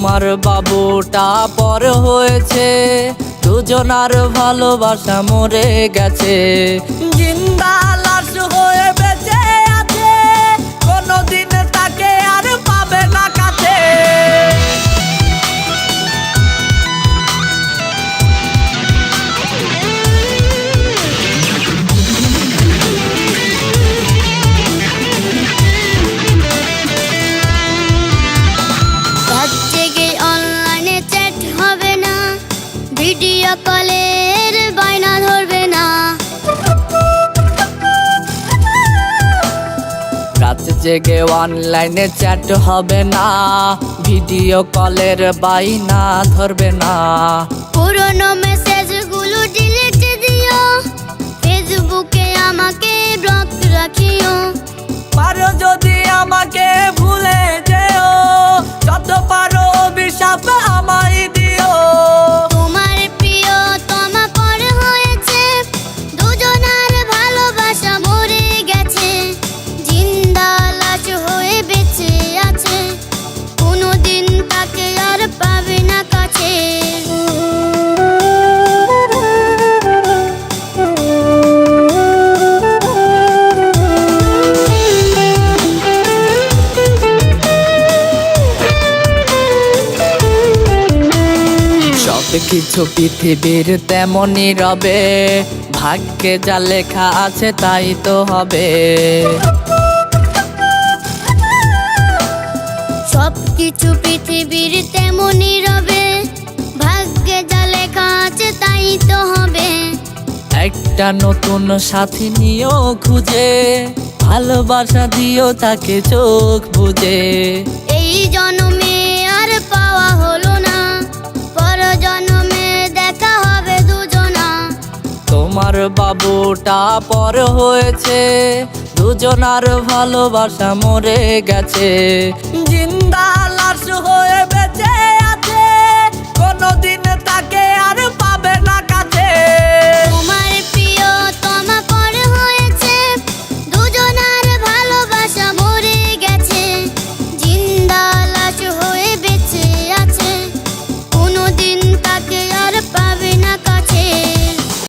তোমার বাবুটা পর হয়েছে, দুজনার ভালোবাসা মরে গেছে। জিন্দা লাশ হয়ে বেঁচে আছে, কোনোদিন তাকে আর পাবে না কাছে। ভিডিও কলের বায়না ধরবে না, রাত জেগে অনলাইনে চ্যাট হবে না, ভিডিও কলের বাইনা ধরবে না। পুরনো মেসেজগুলো ডিলিট দিও, ফেসবুকে আমাকে ব্লক রাখিও। পারো যদি আমাকে ভুলে যেও, যত পারো অভিশাপ আমায় দিও। তোমার প্রিয় তোমা পর হয়েছে, দুজনার ভালোবাসা মরে গেছে। জিন্দা লাশ হয়ে বেঁচে আছে, কোনোদিন তাকে আর পাবে না কাছে। কিছু পৃথিবীর তেমনই রবে, ভাগ্যে যা লেখা আছে তাই তো হবে। সবকিছু পৃথিবীর তেমনই রবে, ভাগ্যে যা লেখা আছে তাই তো হবে। একটা নতুন সাথী নিও খুঁজে, ভালোবাসা দিও তাকে চোখ বুঝে। এই জন্মে আর পাওয়া হলো না, পর জন্মে দেখা হবে দুজনা। তোমার বাবুটা পর হয়েছে, দুজনার ভালোবাসা মরে গেছে। জিন্দা লাশ হয়ে বেঁচে